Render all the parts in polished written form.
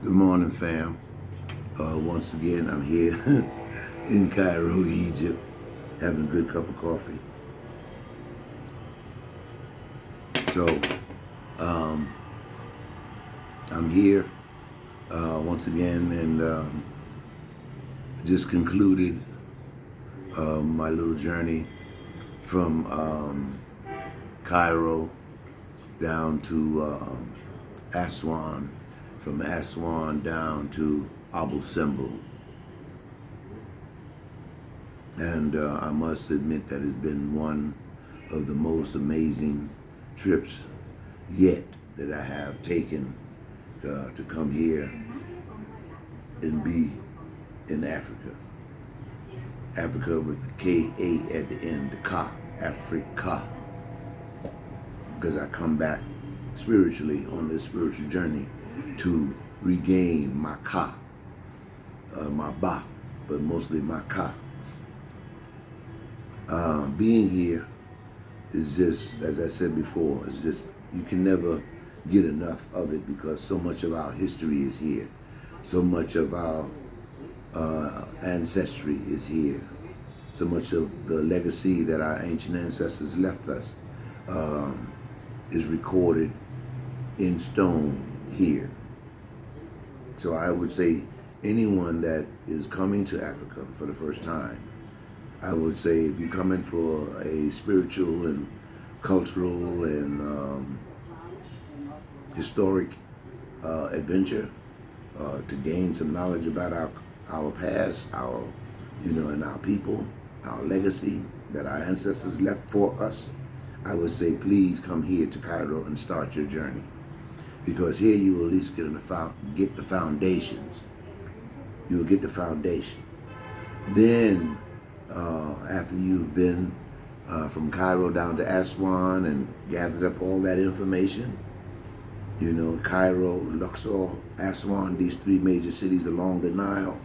Good morning, fam. Once again, I'm here in Cairo, Egypt, having a good cup of coffee. So, I'm here once again and just concluded my little journey from Cairo down to Aswan, from Aswan down to Abu Simbel. And I must admit that it's been one of the most amazing trips yet that I have taken to come here and be in Africa. Africa with the K-A at the end, the Ka, Africa. Because I come back spiritually on this spiritual journey to regain my Ka, my Ba, but mostly my Ka. Being here is just, as I said before, it's just, you can never get enough of it because so much of our history is here. So much of our ancestry is here. So much of the legacy that our ancient ancestors left us is recorded in stone here. So I would say anyone that is coming to Africa for the first time, I would say if you're coming for a spiritual and cultural and historic adventure to gain some knowledge about our past, and our people, our legacy that our ancestors left for us, I would say please come here to Cairo and start your journey, because here you will at least get the foundations. You will get the foundation. Then after you've been from Cairo down to Aswan and gathered up all that information, Cairo, Luxor, Aswan, these three major cities along the Nile,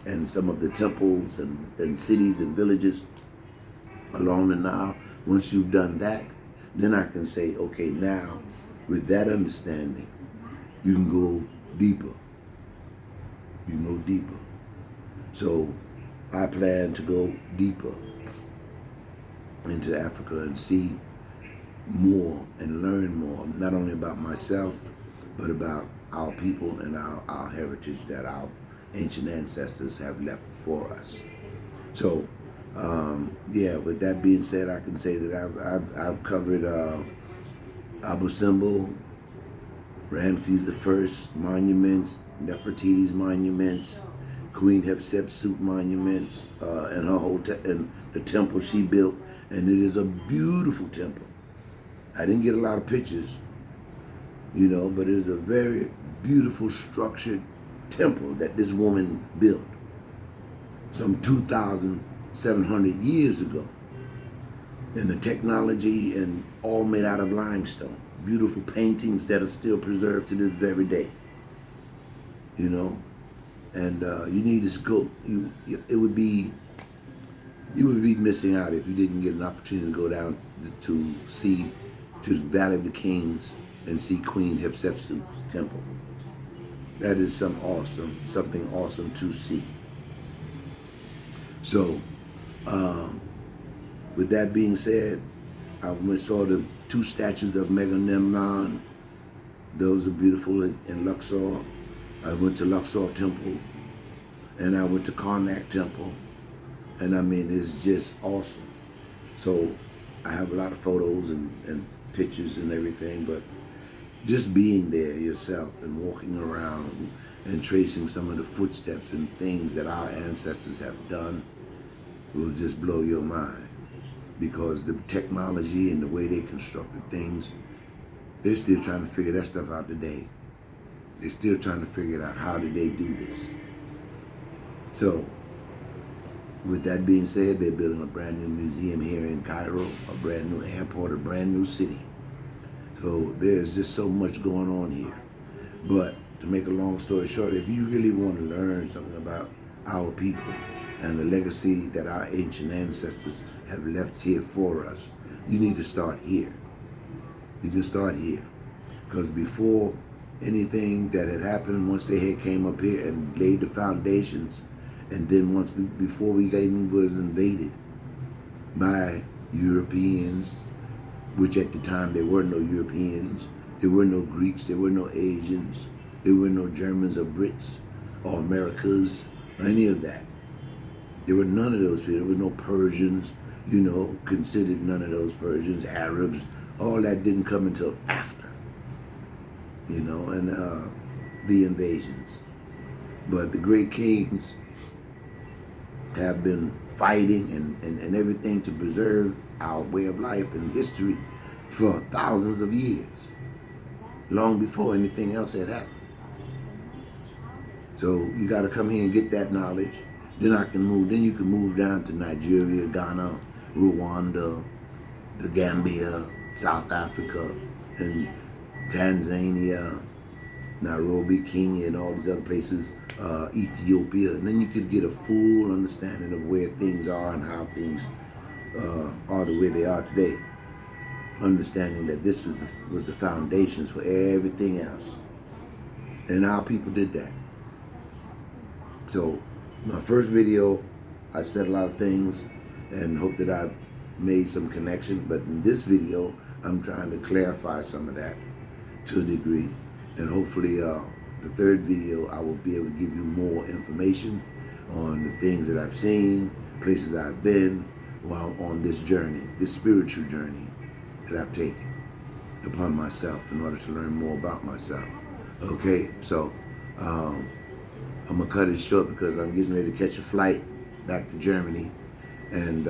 and some of the temples and cities and villages along the Nile. Once you've done that, then I can say, okay, now with that understanding, you can go deeper. You can go deeper. So I plan to go deeper into Africa and see more and learn more, not only about myself, but about our people and our heritage that our ancient ancestors have left for us. So, with that being said, I can say that I've covered Abu Simbel, Ramses I monuments, Nefertiti's monuments, Queen Hatshepsut monuments, and her and the temple she built, and it is a beautiful temple. I didn't get a lot of pictures, but it is a very beautiful structured temple that this woman built some 2,700 years ago. And the technology and all made out of limestone. Beautiful paintings that are still preserved to this very day. And you need to go. You would be missing out if you didn't get an opportunity to go down to the Valley of the Kings and see Queen Hatshepsut's temple. That is something awesome to see. So, with that being said, I went and saw the two statues of Megamemnon. Those are beautiful in Luxor. I went to Luxor Temple, and I went to Karnak Temple, and I mean, it's just awesome. So I have a lot of photos and pictures and everything, but just being there yourself and walking around and tracing some of the footsteps and things that our ancestors have done will just blow your mind, because the technology and the way they constructed things, they're still trying to figure that stuff out today. They're still trying to figure out how did they do this. So, with that being said, they're building a brand new museum here in Cairo, a brand new airport, a brand new city. So there's just so much going on here. But to make a long story short, if you really want to learn something about our people and the legacy that our ancient ancestors have left here for us, you need to start here. You can start here. Because before anything that had happened once they had came up here and laid the foundations, and then before we even was invaded by Europeans, which at the time there were no Europeans, there were no Greeks, there were no Asians, there were no Germans or Brits or Americas or any of that. There were none of those people. There were no Persians, considered none of those Persians, Arabs. All that didn't come until after, and the invasions. But the great kings have been fighting and everything to preserve our way of life and history for thousands of years, long before anything else had happened. So you got to come here and get that knowledge. Then you can move down to Nigeria, Ghana, Rwanda, the Gambia, South Africa, and Tanzania, Nairobi, Kenya, and all these other places, Ethiopia. And then you could get a full understanding of where things are and how things are the way they are today. Understanding that this was the foundations for everything else. And our people did that. So my first video, I said a lot of things and hope that I made some connection. But in this video, I'm trying to clarify some of that to a degree. And hopefully the third video, I will be able to give you more information on the things that I've seen, places I've been while on this journey, this spiritual journey that I've taken upon myself in order to learn more about myself. Okay, so I'm gonna cut it short because I'm getting ready to catch a flight back to Germany, and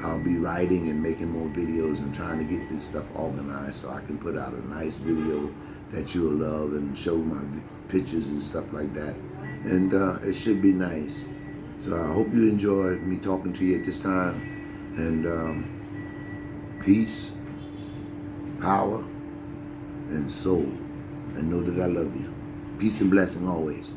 I'll be writing and making more videos and trying to get this stuff organized so I can put out a nice video that you'll love and show my pictures and stuff like that. And it should be nice. So I hope you enjoyed me talking to you at this time. And peace, power, and soul. And know that I love you. Peace and blessing always.